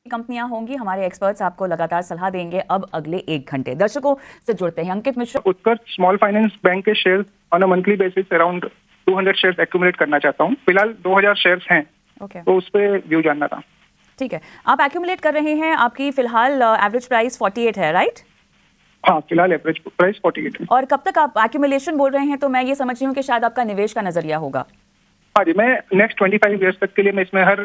कंपनियां होंगी। हमारे एक्सपर्ट्स आपको लगातार सलाह देंगे अब अगले 1 घंटे। दर्शकों से जुड़ते हैं अंकित मिश्रा। उत्कर्ष स्मॉल फाइनेंस बैंक के share on a monthly basis around 200 shares accumulate करना चाहता हूँ। फिलहाल 2000 शेयर्स हैं। तो उस पर व्यू जानना था। ठीक है, आप एक्यूमुलेट कर रहे हैं, आपकी फिलहाल एवरेज प्राइस 48 है, राइट? हाँ, फिलहाल एवरेज प्राइस 48 है। और कब तक आप एक्यूमुलेशन बोल रहे हैं, तो मैं ये समझ रही हूँ कि शायद आपका निवेश का नजरिया होगा। हाँ जी, मैं नेक्स्ट 25 ईयर्स तक के लिए मैं इसमें हर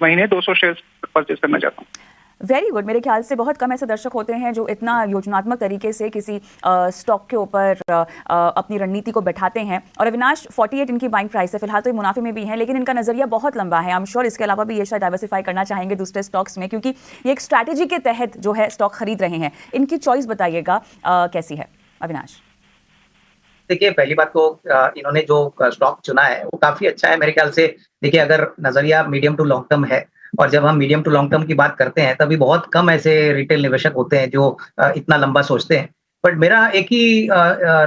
महीने 200 शेयर्स परचेज करना चाहता हूँ। Very good. मेरे ख्याल से बहुत कम ऐसे दर्शक होते हैं जो इतना योजनात्मक तरीके से किसी स्टॉक के ऊपर अपनी रणनीति को बैठाते हैं। और अविनाश, 48 इनकी बाइंग प्राइस है, फिलहाल तो ये मुनाफे में भी हैं, लेकिन इनका नजरिया बहुत लंबा है। आई एम श्योर इसके अलावा भी ये शायद डाइवर्सिफाई करना चाहेंगे दूसरे स्टॉक्स में, क्योंकि ये एक स्ट्रैटेजी के तहत जो है स्टॉक खरीद रहे हैं। इनकी चॉइस बताइएगा कैसी है अविनाश? देखिए, पहली बात तो इन्होंने जो स्टॉक चुना है वो काफी अच्छा है मेरे ख्याल से। देखिए, अगर नजरिया मीडियम टू लॉन्ग टर्म है, और जब हम मीडियम टू लॉन्ग टर्म की बात करते हैं तभी बहुत कम ऐसे रिटेल निवेशक होते हैं जो इतना लंबा सोचते हैं। बट मेरा एक ही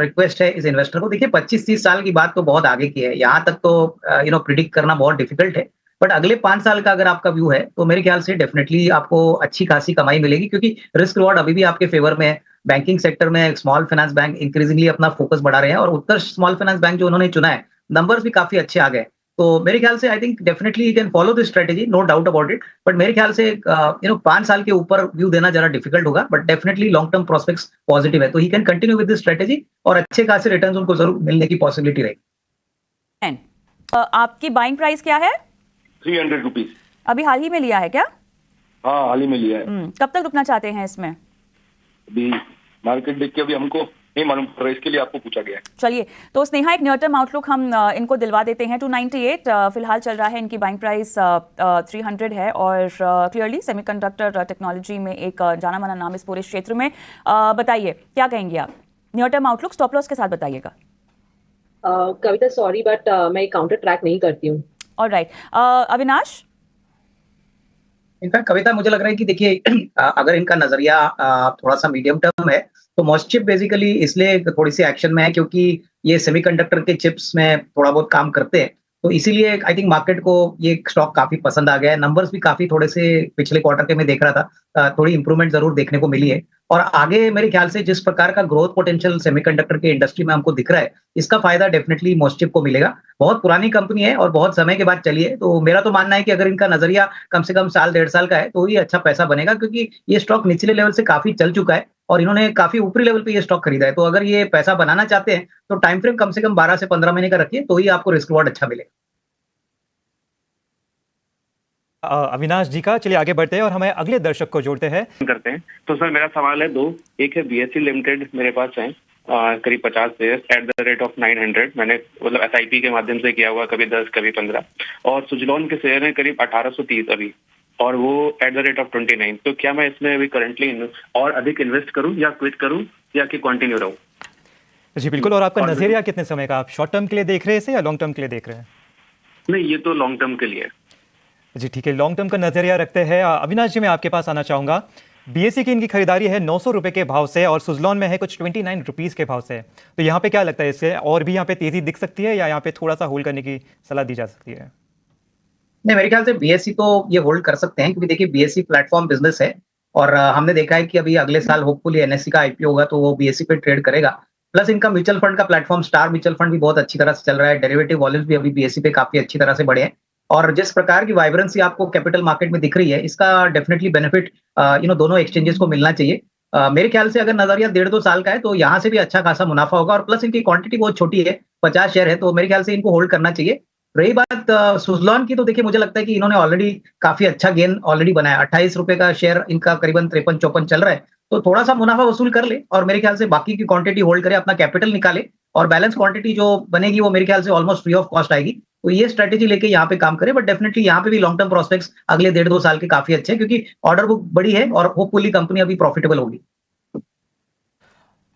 रिक्वेस्ट है इस इन्वेस्टर को। देखिए, 25-30 साल की बात तो बहुत आगे की है, यहाँ तक तो प्रिडिक्ट करना बहुत डिफिकल्ट है। बट अगले 5 साल का अगर आपका व्यू है तो मेरे ख्याल से डेफिनेटली आपको अच्छी खासी कमाई मिलेगी, क्योंकि रिस्क रिवॉर्ड अभी भी आपके फेवर में है। बैंकिंग सेक्टर में स्मॉल फाइनेंस बैंक इंक्रीजिंगली अपना फोकस बढ़ा रहे हैं, और उत्कर्ष स्मॉल फाइनेंस बैंक जो उन्होंने चुना है, नंबर्स भी काफी अच्छे आ गए। तो मेरे ख्याल से I think definitely you can follow this strategy, no doubt about it. But मेरे ख्याल से 5 साल के ऊपर व्यू देना जरा डिफिकल्ट होगा, but definitely long term prospects positive है, तो he can continue with this strategy, और अच्छे खासे रिटर्न्स उनको जरूर मिलने की पॉसिबिलिटी रहेगी। आपकी बाइंग प्राइस क्या है? 300 रुपीज। अभी हाल ही में लिया है क्या? हाँ, हाल ही में लिया है। कब तक रुकना चाहते हैं इसमें? अभी मार्केट देख के अभी हमको नहीं मालूम पड़ रहा, इसके लिए आपको पूछा गया है। चलिए, तो स्नेहा, एक नियर टर्म आउटलुक हम इनको दिलवा देते हैं। 298 फिलहाल चल रहा है, इनकी बाइंग प्राइस 300 है, और क्लियरली सेमीकंडक्टर टेक्नोलॉजी में एक जाना माना नाम इस पूरे क्षेत्र में। बताइए क्या कहेंगे आप? Near term outlook stop loss के साथ बताइएगा। कविता, सॉरी बट मैं काउंटर ट्रैक नहीं करती हूँ। ऑलराइट, अविनाश? इनफैक्ट कविता, मुझे लग रहा है कि देखिए, अगर इनका नजरिया थोड़ा सा मीडियम टर्म है तो मॉस्चिप बेसिकली इसलिए थोड़ी सी एक्शन में है क्योंकि ये सेमीकंडक्टर के चिप्स में थोड़ा बहुत काम करते हैं, तो इसीलिए आई थिंक मार्केट को ये स्टॉक काफी पसंद आ गया है। नंबर्स भी काफी थोड़े से पिछले क्वार्टर के मैं देख रहा था, थोड़ी इंप्रूवमेंट जरूर देखने को मिली है। और आगे मेरे ख्याल से जिस प्रकार का ग्रोथ पोटेंशियल सेमीकंडक्टर के इंडस्ट्री में हमको दिख रहा है, इसका फायदा डेफिनेटली मॉस्चिप को मिलेगा। बहुत पुरानी कंपनी है और बहुत समय के बाद चली है, तो मेरा तो मानना है कि अगर इनका नजरिया कम से कम साल 1.5 साल का है तो ही अच्छा पैसा बनेगा, क्योंकि ये स्टॉक निचले लेवल से काफी चल चुका है और इन्होंने काफी ऊपरी लेवल पे ये स्टॉक खरीदा है। तो अगर ये पैसा बनाना चाहते हैं तो टाइम फ्रेम कम से कम 12 से 15 महीने का रखिए, तो ही आपको रिस्क रिवॉर्ड अच्छा मिलेगा। अविनाश जी का, चलिए आगे बढ़ते हैं और हमें अगले दर्शक को जोड़ते हैं। तो सर, मेरा सवाल है 2। एक है बीएसई लिमिटेड, मेरे पास है करीब 50 share at the rate of 900। मैंने मतलब एसआईपी के माध्यम से किया हुआ, कभी 10 कभी 15। और सुजलॉन के शेयर है करीब 1830 अभी, और वो एट द रेट ऑफ 29। तो क्या मैं इसमें अभी करंटली और अधिक इन्वेस्ट करूं या क्विट करूं या कि कंटिन्यू रहूं? जी बिल्कुल। और आपका नजरिया कितने समय का, आप शॉर्ट टर्म के लिए देख रहे हैं इसे या लॉन्ग टर्म के लिए देख रहे हैं? नहीं, ये तो लॉन्ग टर्म के लिए है। जी ठीक है, लॉन्ग टर्म का नजरिया रखते हैं। अविनाश जी, मैं आपके पास आना चाहूंगा। बीएसई की इनकी खरीदारी है 900 रुपए के भाव से, और सुजलॉन में है कुछ 29 रुपीज के भाव से। तो यहाँ पे क्या लगता है, इससे और भी यहाँ पे तेजी दिख सकती है या यहाँ पे थोड़ा सा होल्ड करने की सलाह दी जा सकती है? नहीं, मेरे ख्याल से बीएसई तो ये होल्ड कर सकते हैं, क्योंकि देखिए बीएसई प्लेटफॉर्म बिजनेस है, और हमने देखा है कि अभी अगले साल होपफुली एनएससी का आईपीओ होगा तो वो बीएसई पे ट्रेड करेगा। प्लस इनका म्यूचुअल फंड का प्लेटफॉर्म स्टार म्यूचुअल फंड भी बहुत अच्छी तरह से चल रहा है। डेरिवेटिव वॉल्यूम्स भी अभी बीएसई पे काफी अच्छी तरह से बढ़े हैं, और जिस प्रकार की वाइब्रेंसी आपको कैपिटल मार्केट में दिख रही है, इसका डेफिनेटली बेनिफिट दोनों एक्सचेंजेस को मिलना चाहिए। मेरे ख्याल से अगर नजरिया 1.5-2 साल का है तो यहाँ से भी अच्छा खासा मुनाफा होगा, और प्लस इनकी क्वांटिटी बहुत छोटी है, 50 शेयर है, तो मेरे ख्याल से इनको होल्ड करना चाहिए। रही बात सुजलॉन की, तो देखिए मुझे लगता है कि इन्होंने ऑलरेडी काफी अच्छा गेन ऑलरेडी बनाया। 28 रुपए का शेयर इनका करीबन 53-54 चल रहा है, तो थोड़ा सा मुनाफा वसूल कर ले, और मेरे ख्याल से बाकी की क्वांटिटी होल्ड करे, अपना कैपिटल निकाले, और बैलेंस क्वांटिटी जो बनेगी वो मेरे ख्याल से ऑलमोस्ट फ्री ऑफ कॉस्ट आएगी। तो ये स्ट्रेटेजी लेके यहाँ पे काम करे, बट डेफिनेटली यहाँ पे भी लॉन्ग टर्म प्रोस्पेक्ट्स अगले 1.5-2 साल के काफी अच्छे हैं, क्योंकि ऑर्डर बुक बड़ी है और होपफुली कंपनी अभी प्रॉफिटेबल होगी।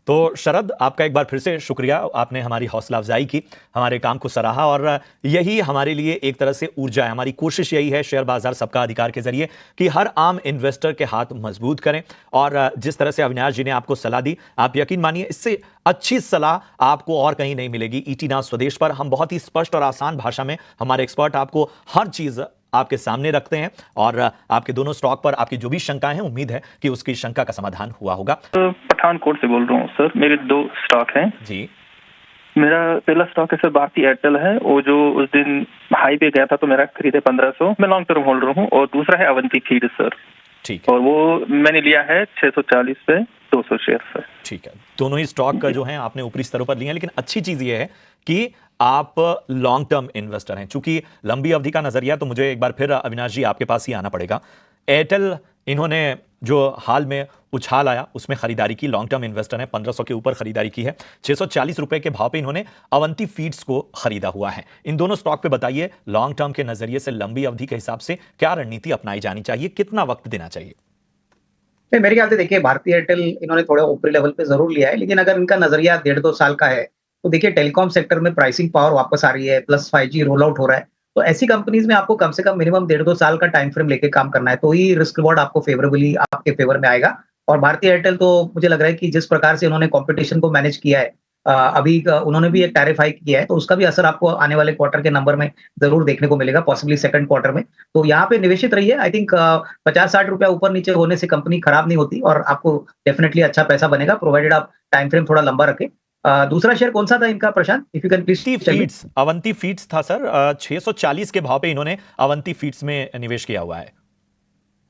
तो शरद, आपका एक बार फिर से शुक्रिया, आपने हमारी हौसला अफजाई की, हमारे काम को सराहा, और यही हमारे लिए एक तरह से ऊर्जा है। हमारी कोशिश यही है शेयर बाजार सबका अधिकार के जरिए कि हर आम इन्वेस्टर के हाथ मजबूत करें। और जिस तरह से अविनाश जी ने आपको सलाह दी, आप यकीन मानिए इससे अच्छी सलाह आपको और कहीं नहीं मिलेगी। ईटी नाउ स्वदेश पर हम बहुत ही स्पष्ट और आसान भाषा में हमारे एक्सपर्ट आपको हर चीज आपके सामने रखते हैं और आपके दोनों स्टॉक पर आपकी जो भी शंकाएं हैं, उम्मीद है कि उसकी शंका का समाधान हुआ होगा। पठानकोट से बोल रहा हूँ सर, मेरे 2 स्टॉक हैं जी। मेरा पहला स्टॉक है सर भारती एयरटेल है, वो जो उस दिन हाई पे गया था तो मेरा खरीदे 1500, मैं लॉन्ग टर्म होल्डर हूँ। और दूसरा है अवंती फीड सर, ठीक है, और वो मैंने लिया है 640 पे 200 शेयर सर। ठीक है, दोनों ही स्टॉक जो हैं आपने ऊपरी स्तरों पर लिए हैं, लेकिन अच्छी चीज ये है कि आप लॉन्ग टर्म इन्वेस्टर हैं। चूंकि लंबी अवधि का नजरिया, तो मुझे एक बार फिर अविनाश जी आपके पास ही आना पड़ेगा। एयरटेल इन्होंने जो हाल में उछाल आया उसमें खरीदारी की, लॉन्ग टर्म इन्वेस्टर हैं, 1500 के ऊपर खरीदारी की है। 640 रुपए के भाव पे इन्होंने अवंती फीड्स को खरीदा हुआ है। इन दोनों स्टॉक पे बताइए, लॉन्ग टर्म के नजरिए से लंबी अवधि के हिसाब से क्या रणनीति अपनाई जानी चाहिए, कितना वक्त देना चाहिए? मेरे ख्याल से देखिए, भारतीय एयरटेल इन्होंने थोड़ा ऊपरी लेवल पे जरूर लिया है, लेकिन अगर इनका नजरिया 1.5-2 साल का है तो देखिए टेलीकॉम सेक्टर में प्राइसिंग पावर वापस आ रही है, प्लस 5G रोल आउट हो रहा है। तो ऐसी कंपनीज में आपको कम से कम मिनिमम 1.5-2 साल का टाइम फ्रेम लेके काम करना है, तो ही रिस्क रिवॉर्ड आपको फेवरेबली आपके फेवर में आएगा। और भारतीय एयरटेल तो मुझे लग रहा है कि जिस प्रकार से उन्होंने कंपटीशन को मैनेज किया है, अभी उन्होंने भी एक टैरिफ हाइक किया है, तो उसका भी असर आपको आने वाले क्वार्टर के नंबर में जरूर देखने को मिलेगा, पॉसिबली सेकंड क्वार्टर में। तो यहाँ पे निवेशित रहिए। आई थिंक 50-60 रुपया ऊपर नीचे होने से कंपनी खराब नहीं होती और आपको डेफिनेटली अच्छा पैसा बनेगा, प्रोवाइडेड आप टाइम फ्रेम थोड़ा लंबा रखें। दूसरा शेयर कौन सा था इनका Prashant, if you can please? Avanti Feeds था सर, 640 के भाव पे इन्होंने अवंती फीड्स में निवेश किया हुआ है।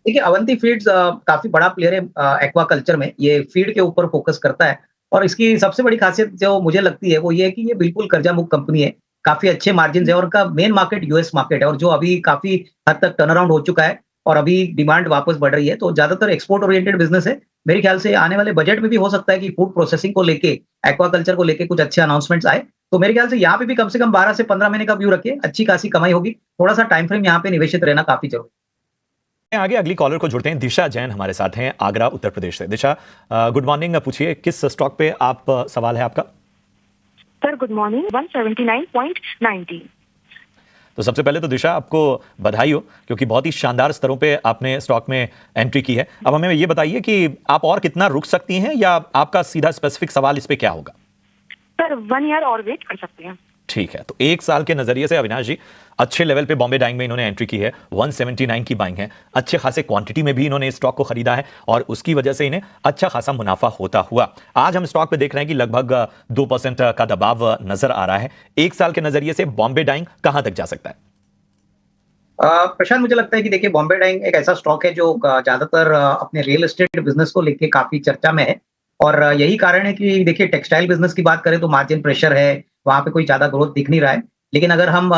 देखिए, अवंती फीड्स काफी बड़ा प्लेयर है एक्वाकल्चर में, ये फीड के ऊपर फोकस करता है। और इसकी सबसे बड़ी खासियत जो मुझे लगती है वो ये है कि ये बिल्कुल कर्जा मुक्त कंपनी है, काफी अच्छे मार्जिन है और उनका मेन मार्केट यूएस मार्केट है, और जो अभी काफी हद तक टर्न अराउंड हो चुका है और अभी डिमांड वापस बढ़ रही है। तो ज्यादातर एक्सपोर्ट ओरिएंटेड बिजनेस है। मेरे ख्याल से आने वाले बजट में भी हो सकता है कि फूड प्रोसेसिंग को लेके, एक्वाकल्चर को लेके कुछ अच्छे अनाउंसमेंट्स आए। तो मेरे ख्याल से यहाँ पे भी कम से कम 12 से 15 महीने का व्यू रखिए, अच्छी खासी कमाई होगी। थोड़ा सा टाइम फ्रेम यहाँ पे निवेशित रहना काफी जरूरी। आगे अगली कॉलर को जुड़ते हैं। दिशा जैन हमारे साथ हैं, आगरा उत्तर प्रदेश से। दिशा, गुड मॉर्निंग, पूछिए किस स्टॉक पे आप सवाल है आपका? Sir good morning, 179.90। तो सबसे पहले तो दिशा आपको बधाई हो, क्योंकि बहुत ही शानदार स्तरों पे आपने स्टॉक में एंट्री की है। अब हमें ये बताइए कि आप और कितना रुक सकती हैं, या आपका सीधा स्पेसिफिक सवाल इस पे क्या होगा? सर 1 ईयर और वेट कर सकते हैं। ठीक है, तो 1 साल के नजरिए से अविनाश जी अच्छे लेवल पे बॉम्बे डाइंग में इन्होंने एंट्री की है, 179 की बाइंग है, अच्छे खासे क्वांटिटी में भी इन्होंने इस स्टॉक को खरीदा है और उसकी वजह से इन्हें अच्छा खासा मुनाफा होता हुआ आज हम स्टॉक पे देख रहे हैं कि लगभग 2% का दबाव नजर आ रहा है। 1 साल के नजरिए से बॉम्बे डाइंग कहां तक जा सकता है? प्रशांत, मुझे लगता है कि देखिए, बॉम्बे डाइंग एक ऐसा स्टॉक है जो ज्यादातर अपने रियल एस्टेट बिजनेस को लेके काफी चर्चा में है, और यही कारण है कि देखिए टेक्सटाइल बिजनेस की बात करें तो मार्जिन प्रेशर है, वहां पे कोई ज्यादा ग्रोथ दिख नहीं रहा है। लेकिन अगर हम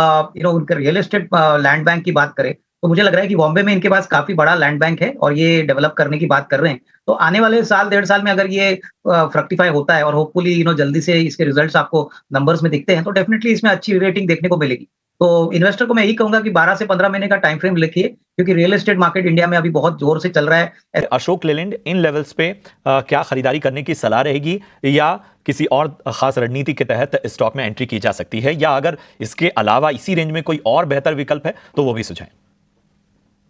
उनके रियल एस्टेट लैंड बैंक की बात करें तो मुझे लग रहा है कि बॉम्बे में इनके पास काफी बड़ा लैंड बैंक है और ये डेवलप करने की बात कर रहे हैं। तो आने वाले साल 1.5 साल में अगर ये फ्रक्टिफाई होता है और होपफुली जल्दी से इसके रिजल्ट्स आपको नंबर्स में दिखते हैं, तो डेफिनेटली इसमें अच्छी रेटिंग देखने को मिलेगी। तो इन्वेस्टर को मैं यही कहूंगा कि 12 से 15 महीने का टाइम फ्रेम लिखिए, क्योंकि रियल एस्टेट मार्केट इंडिया में अभी बहुत जोर से चल रहा है। अशोक लेलैंड इन लेवल्स पे क्या खरीदारी करने की सलाह रहेगी, या किसी और खास रणनीति के तहत स्टॉक में एंट्री की जा सकती है, या अगर इसके अलावा इसी रेंज में कोई और बेहतर विकल्प है तो वो भी सुझाएं?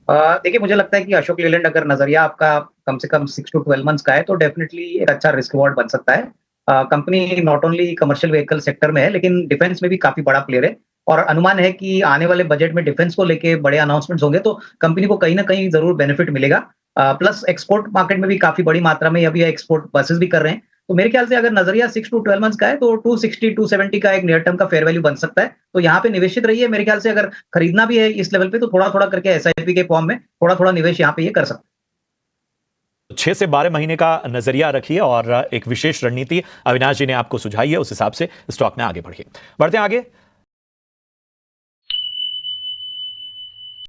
देखिए, मुझे लगता है कि अशोक लेलैंड अगर नजरिया आपका कम से कम 6 to 12 मंथ्स का है तो डेफिनेटली एक अच्छा रिस्क रिवॉर्ड बन सकता है। Company not only commercial vehicle sector में है, लेकिन डिफेंस में भी काफी बड़ा प्लेयर है, और अनुमान है कि आने वाले बजट में डिफेंस को लेके बड़े अनाउंसमेंट्स होंगे, तो कंपनी को कहीं ना कहीं जरूर बेनिफिट मिलेगा। प्लस एक्सपोर्ट मार्केट में भी काफी बड़ी मात्रा में अभी एक्सपोर्ट बसेस भी कर रहे हैं। तो मेरे ख्याल से अगर नजरिया 6 to 12 मंथ्स का है तो 260-270 का एक नियर टर्म का फेयर वैल्यू बन सकता है। तो यहाँ पे निवेशित रहिए। मेरे ख्याल से अगर खरीदना भी है इस लेवल पे तो थोड़ा थोड़ा करके SIP के फॉर्म में थोड़ा थोड़ा निवेश यहाँ पे ये कर सकते हैं। 6 से 12 महीने का नजरिया रखिए और एक विशेष रणनीति अविनाश जी ने आपको सुझाई है, उस हिसाब से स्टॉक में आगे बढ़िए। बढ़ते हैं आगे।